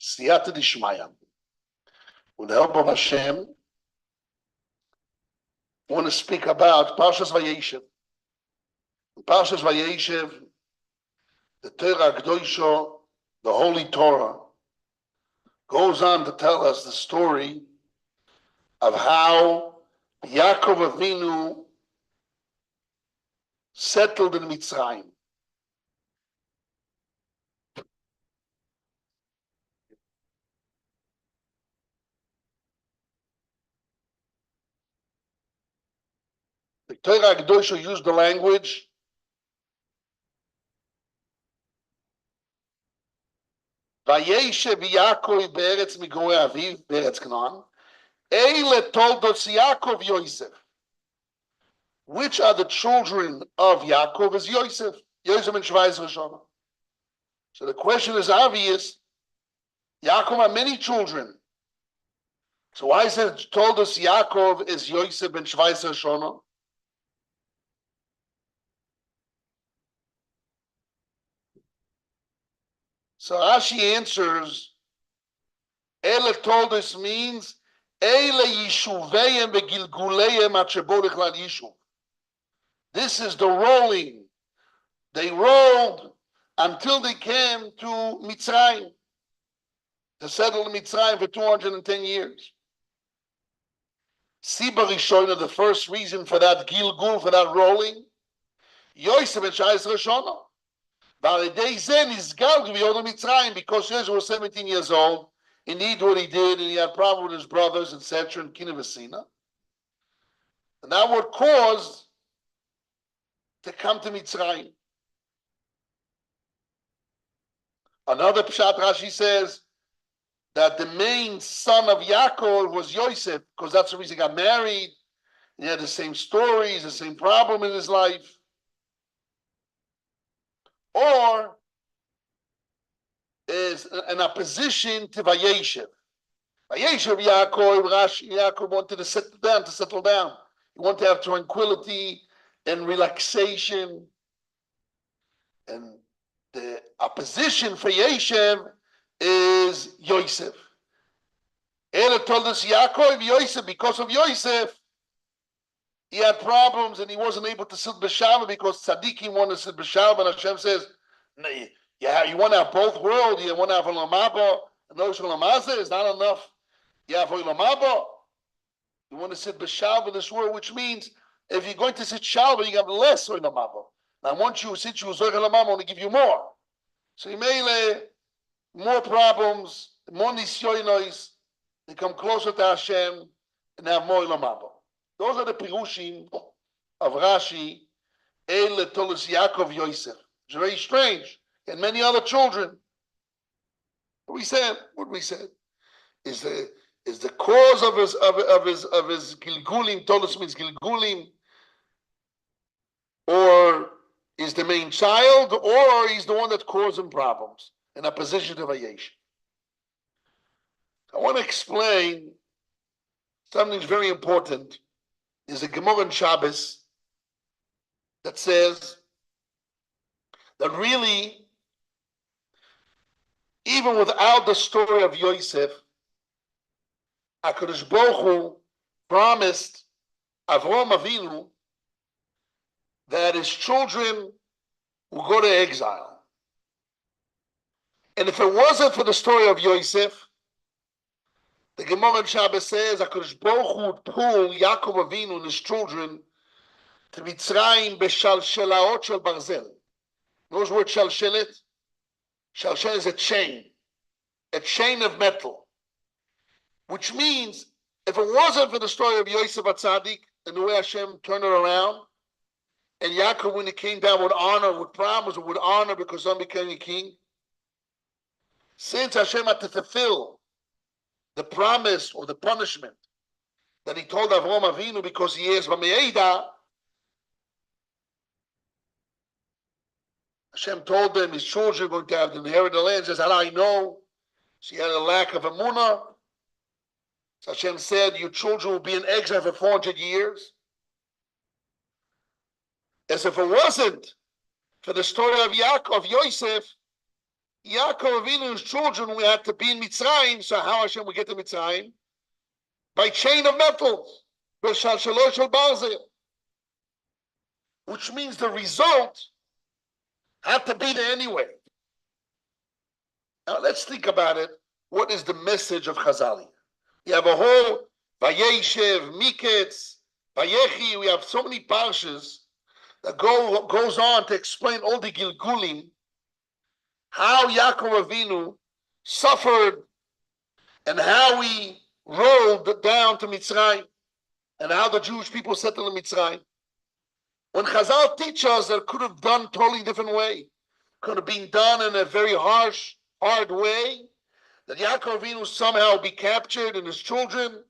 Siyata Dishmaya. With the help of Hashem, I want to speak about Parashas Vayeishev. Parashas Vayeishev, the Torah Kedoshah, the Holy Torah, goes on to tell us the story of how Yaakov Avinu settled in Mitzrayim. The Torah Kedoshah used the language Vayeishev Yaakov be'eretz migorei aviv be'eretz Canaan. Eile toldos Yaakov Yosef. Which are the children of Yaakov is Yosef. Yosef and Shvayis Rishonah. So the question is obvious. Yaakov had many children. So why is it told us Yaakov is Yosef and Shvayis Rishonah? So Rashi answers, Ele told us means, Ele yishuveyem begilguleyem at shebo lechlal yishuv. This is the rolling. They rolled until they came to Mitzrayim, to settle in Mitzrayim for 210 years. Siba Rishona, the first reason for that gilgul, for that rolling, Yosef and Shvayis Rishonah. Because Yosef was 17 years old, he did what he did, and he had a problem with his brothers, etc., and Kinevasina. And that what caused to come to Mitzrayim. Another Pshat Rashi says that the main son of Yaakov was Yosef, because that's the reason he got married. He had the same stories, the same problem in his life. Or is an opposition to Vayeishev. Vayeishev Yaakov wanted to settle down. He wanted to have tranquility and relaxation. And the opposition for Vayeishev is Yosef. Ela told us Yaakov, Yosef, because of Yosef, he had problems and he wasn't able to sit b'shalva because tzaddikim want to sit b'shalva, and Hashem says, yeah, you want to have both worlds. You want to have olam haba and olam hazeh is not enough. You have olam haba. You want to sit b'shalva in this world, which means if you're going to sit shalva, you have less olam haba. Now, once you sit you zoch olam haba, I want to give you more. So you may more problems, more nisyonos. They come closer to Hashem and have more olam haba. Those are the pirushim of Rashi. Ele tolos Yaakov Yosef. It's very strange. And many other children. What we said is the cause of his gilgulim. Tolos means gilgulim, or is the main child, or he's the one that caused him problems in opposition to Vayeishev. I want to explain something very important. There's a Gemara in Shabbos that says that really, even without the story of Yosef, HaKadosh Baruch Hu promised Avraham Avinu that his children will go to exile. And if it wasn't for the story of Yosef, the Gemara in Shabbos says HaKadosh Baruch Hu would pull Yaakov Avinu and his children to Mitzrayim b'shalshelaot shel barzel. Knows what shalshelet? Shalshel is a chain of metal. Which means, if it wasn't for the story of Yosef HaTzadik and the way Hashem turned it around, and Yaakov, when he came down with honor, with promise, with honor because son became a king, since Hashem had to fulfill the promise or the punishment that he told Avraham Avinu because he is Vameida, Hashem told them his children are going to have to inherit the land. He says, how do I know? So he had a lack of emunah. So Hashem said, your children will be in exile for 400 years. As if it wasn't for the story of Yaakov, Yosef, Yaakov Avinu's children, we had to be in Mitzrayim. So how Hashem would get to Mitzrayim? By chain of metals, which means the result had to be there anyway. Now let's think about it. What is the message of Chazal? We have a whole Vayeishev, Miketz, Vayechi. We have so many parshas that goes on to explain all the Gilgulim, how Yaakov Avinu suffered and how he rolled down to Mitzrayim and how the Jewish people settled in Mitzrayim. When Chazal teach us that it could have done totally different way, could have been done in a very harsh, hard way, that Yaakov Avinu somehow be captured and his children,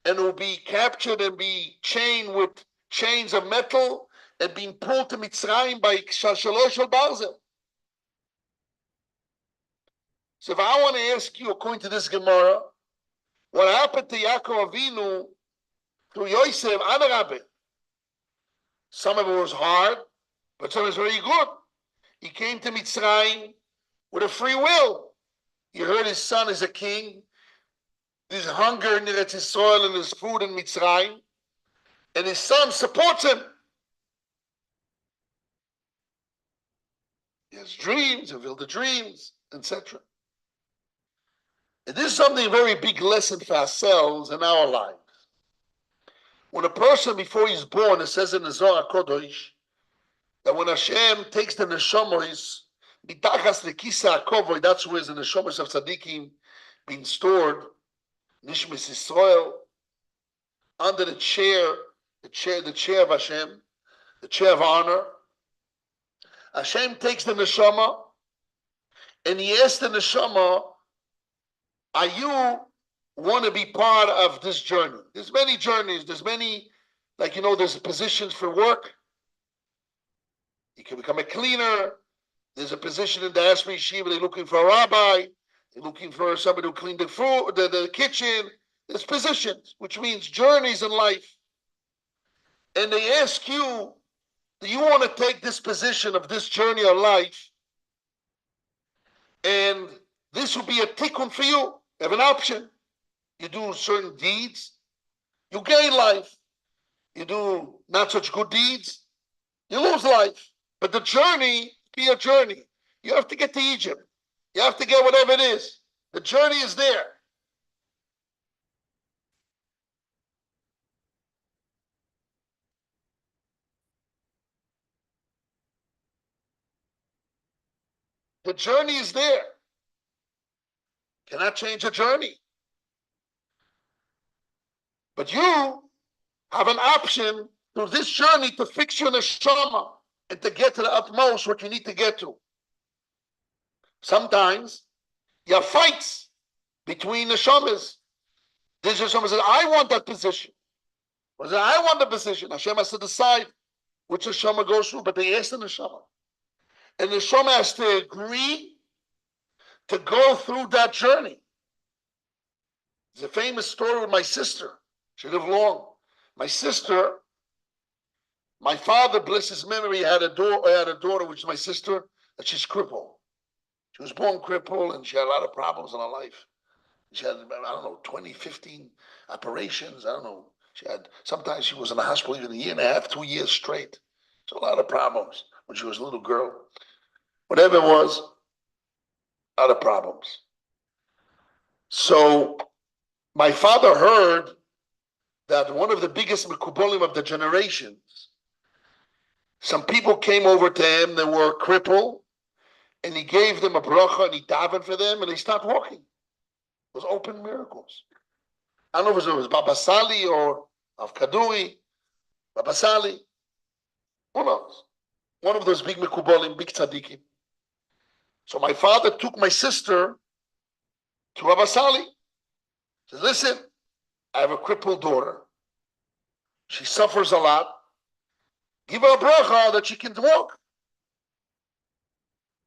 and will be captured and be chained with chains of metal and being pulled to Mitzrayim by Shalosh Shel Barzel. So if I want to ask you, according to this Gemara, what happened to Yaakov Avinu through Yosef and Rabbi? Some of it was hard, but some of it was very good. He came to Mitzrayim with a free will. He heard his son is a king. There's hunger in Eretz Yisrael and there's food in Mitzrayim. And his son supports him. He has dreams, he fulfilled the dreams, etc. And this is something, a very big lesson for ourselves in our lives. When a person, before he's born, it says in the Zohar Kodesh, that when Hashem takes the neshamos, mitachas lekisa hakovod, that's where the neshamos of tzaddikim being stored, nishmas Yisrael, under the chair of Hashem, the chair of honor. Hashem takes the neshama, and he asks the neshama, are you want to be part of this journey? There's many journeys. There's many, there's positions for work. You can become a cleaner. There's a position in the Asmi Yeshiva. They're looking for a rabbi. They're looking for somebody who clean the food, the kitchen. There's positions, which means journeys in life. And they ask you, do you want to take this position of this journey of life? And this will be a tikkun for you. You have an option. You do certain deeds, you gain life. You do not such good deeds, you lose life. But the journey be a journey. You have to get to Egypt. You have to get whatever it is. The journey is there. The journey is there. Cannot change the journey. But you have an option through this journey to fix your neshama and to get to the utmost what you need to get to. Sometimes you have fights between neshamas. This neshama says, I want that position. Or says, I want the position. Hashem has to decide which neshama goes through, but they ask the neshama. And the neshama has to agree to go through that journey. There's a famous story with my sister. She lived long. My sister, my father, bless his memory, had a daughter, which is my sister, that she's crippled. She was born crippled and she had a lot of problems in her life. She had, 20, 15 operations. Sometimes she was in the hospital even a year and a half, 2 years straight. So a lot of problems when she was a little girl. Whatever it was, a lot of problems. So my father heard that one of the biggest mekubolim of the generations, some people came over to him that were crippled, and he gave them a bracha and he davened for them, and they stopped walking. It was open miracles. I don't know if it was Baba Sali or Avkaduri, Baba Sali. Who knows? One of those big mekubolim, big tzaddikim. So my father took my sister to Baba Sali. He says, listen, I have a crippled daughter. She suffers a lot. Give her a bracha that she can walk.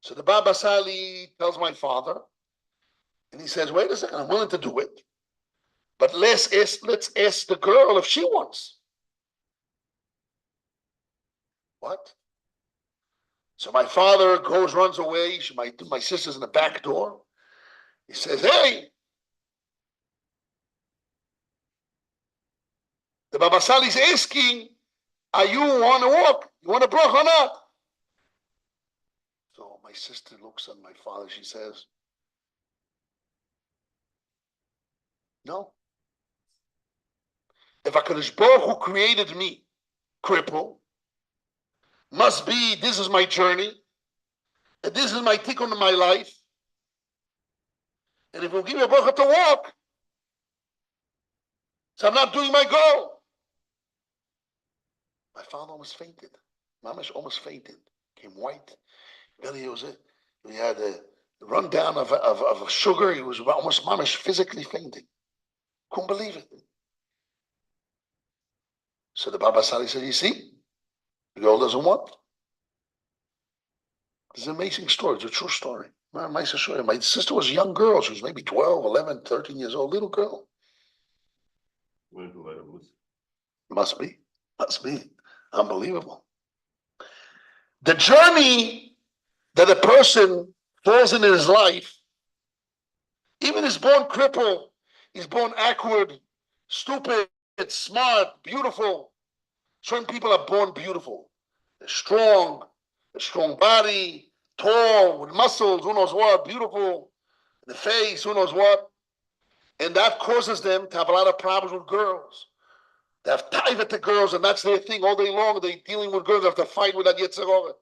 So the Baba Sali tells my father, and he says, wait a second, I'm willing to do it. But let's ask the girl if she wants. What? So my father runs away. My sister's in the back door. He says, hey, the Baba Sali's asking, are you on a walk? You want a bracha or not? So my sister looks at my father. She says, no. If HaKadosh Baruch Hu created me, cripple, must be, this is my journey, and this is my tikkun in my life, and if he'll give me a bracha to walk, so I'm not doing my goal. My father almost fainted. Mamash almost fainted. Came white. Really, we had a rundown of sugar. He was almost Mamash physically fainting. Couldn't believe it. So the Baba Sali said, you see, the girl doesn't want. It's an amazing story. It's a true story. My sister was a young girl. She was maybe 12, 11, 13 years old, little girl. Must be. Unbelievable. The journey that a person falls in his life, even is born crippled, he's born awkward, stupid, smart, beautiful. Certain people are born beautiful. They're strong, a strong body, tall, with muscles, who knows what, beautiful, the face, who knows what. And that causes them to have a lot of problems with girls. They have taiva to girls, and that's their thing all day long. They're dealing with girls, they have to fight with that Yitzchak.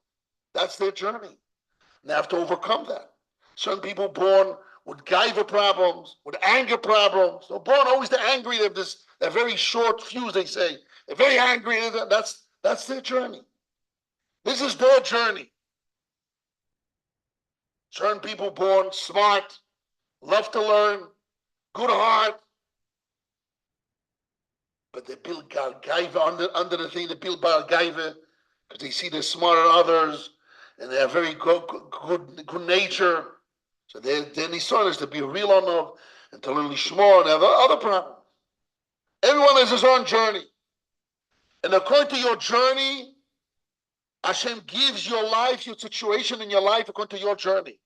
That's their journey. They have to overcome that. Certain people born with gaiva problems, with anger problems. They're born always the angry. They have they're very short fuse, they say. They're very angry. That's their journey. This is their journey. Certain people born smart, love to learn, good heart. But they build gaiva under the thing. They build gaiva because they see they're smarter than others, and they have very good nature. So their nisan is to be real enough and to learn lishma and have other problems. Everyone has his own journey, and according to your journey, Hashem gives your life, your situation in your life according to your journey.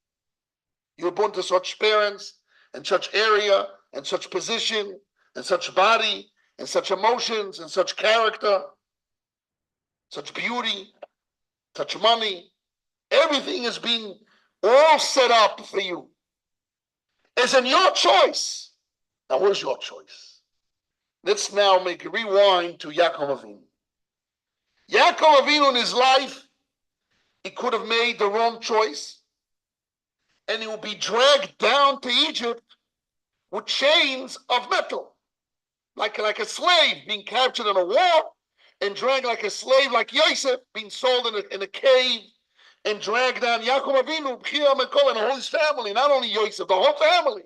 You were born to such parents and such area and such position and such body and such emotions and such character, such beauty, such money. Everything is being all set up for you. It's in your choice. Now, where's your choice? Let's now make a rewind to Yaakov Avinu. Yaakov Avinu in his life, he could have made the wrong choice, and he would be dragged down to Egypt with chains of metal, like a slave being captured in a war and dragged like a slave, like Yosef being sold in a cave and dragged down. Yaakov Avinu, and all his family, not only Yosef, the whole family,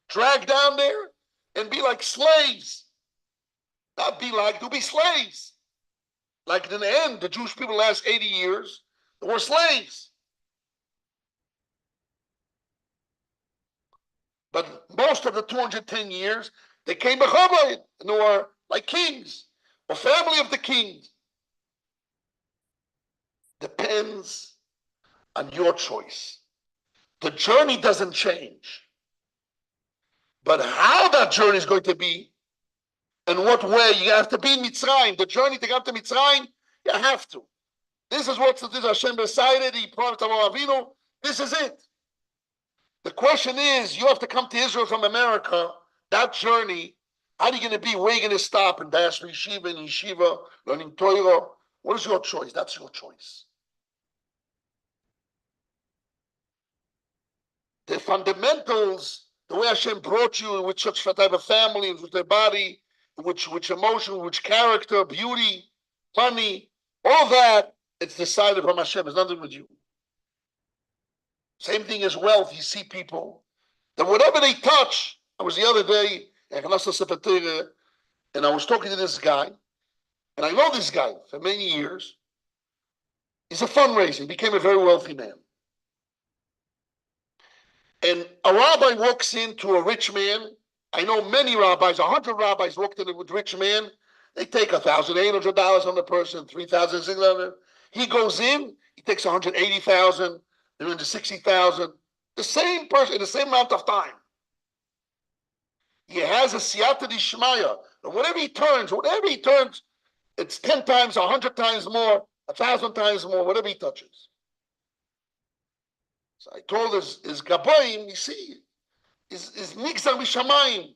dragged down there and be like slaves. Not be like, to be slaves. Like in the end, the Jewish people last 80 years, they were slaves. But most of the 210 years, they came b'chavod, and they were like kings, or family of the kings. Depends on your choice. The journey doesn't change. But how that journey is going to be, and what way, you have to be in Mitzrayim. The journey to get to Mitzrayim, you have to. This is what Hashem decided. He promised Avinu. This is it. The question is, you have to come to Israel from America. That journey, how are you going to be? Where are you going to stop in Diaspora Yeshiva, in Yeshiva, learning Torah? What is your choice? That's your choice. The fundamentals, the way Hashem brought you with such type of family, with their body, which emotion, which character, beauty, money, all that, it's decided from Hashem. It's nothing with you. Same thing as wealth. You see people that whatever they touch. I was the other day, and I was talking to this guy, and I know this guy for many years. He's a fundraiser. He became a very wealthy man. And a rabbi walks into a rich man. I know many rabbis, 100 rabbis walked in with rich man. They take $1,800 on the person, $3,600. He goes in, he takes 180,000, they're into 60,000. The same person in the same amount of time. He has a siyata d'ishmaya. Whatever he turns, it's 10 times, 100 times more, 1,000 times more, whatever he touches. So I told his gaboim, you see, is nigzar mishamayim.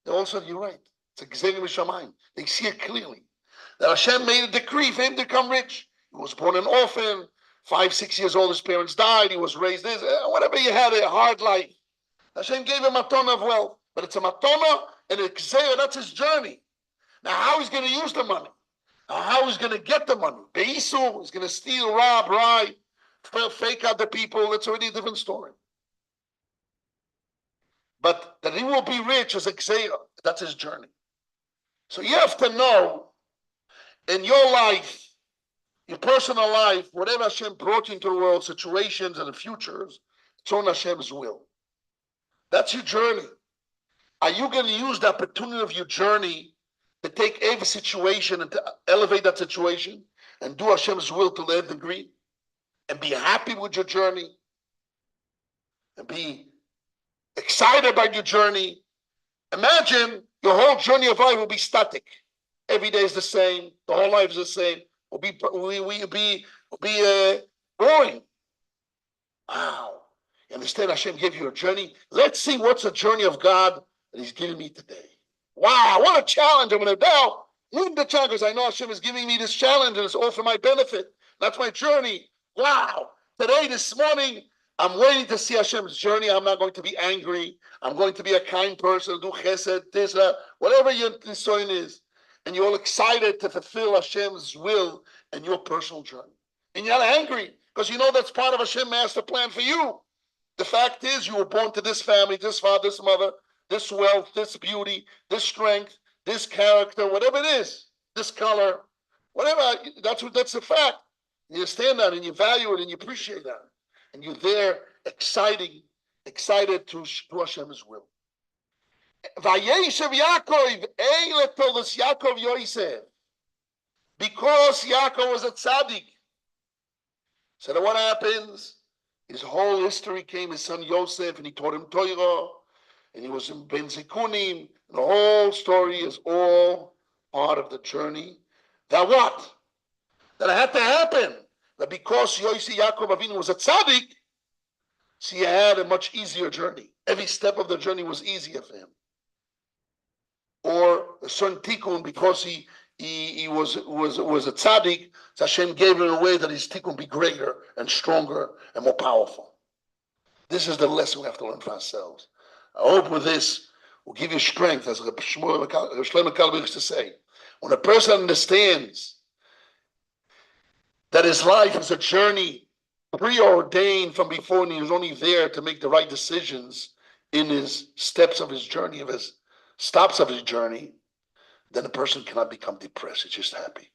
They all said, you're right. It's a gzerim mishamayim. They see it clearly. That Hashem made a decree for him to become rich. He was born an orphan, 5, 6 years old, his parents died, he was raised this, whatever he had, a hard life. Hashem gave him a ton of wealth, but it's a matona and a gzeira, that's his journey. Now how he's going to use the money? How he's going to get the money? Beisu, he's going to steal, rob, lie, fake out the people, that's already a different story. But that he will be rich is a gzeira, that's his journey. So you have to know, in your life, your personal life, whatever Hashem brought you into the world, situations and the futures, it's on Hashem's will. That's your journey. Are you going to use the opportunity of your journey to take every situation and to elevate that situation and do Hashem's will to the nth degree and be happy with your journey and be excited about your journey? Imagine your whole journey of life will be static. Every day is the same. The whole life is the same. Will be boring. Wow. You understand? Hashem gave you a journey. Let's see what's the journey of God that He's giving me today. Wow, what a challenge. I'm going to now leave the challenge because I know Hashem is giving me this challenge and it's all for my benefit. That's my journey. Wow. Today, this morning, I'm waiting to see Hashem's journey. I'm not going to be angry. I'm going to be a kind person, do chesed, this, whatever your concern is. And you're all excited to fulfill Hashem's will in your personal journey. And you're not angry because you know that's part of Hashem's master plan for you. The fact is you were born to this family, this father, this mother, this wealth, this beauty, this strength, this character, whatever it is, this color, whatever, that's a fact. You stand on it and you value it and you appreciate that. And you're there excited to do Hashem's will. Vayeishev Yaakov, Eile told us Yaakov Yosef. Because Yaakov was a tzaddik. So then what happens? His whole history came, his son Yosef, and he taught him Torah, and he was in Ben Zikunim. The whole story is all part of the journey. That what? That it had to happen. That because Yosef Yaakov Avinu was a tzaddik, so he had a much easier journey. Every step of the journey was easier for him. Or a certain tikkun, because he was a tzaddik, so Hashem gave him a way that his tikkun be greater and stronger and more powerful. This is the lesson we have to learn for ourselves. I hope with this will give you strength, as Rabbi Shlomo used to say. When a person understands that his life is a journey preordained from before, and he was only there to make the right decisions in his steps of his journey, of his stops of his journey, then a person cannot become depressed. He's just happy.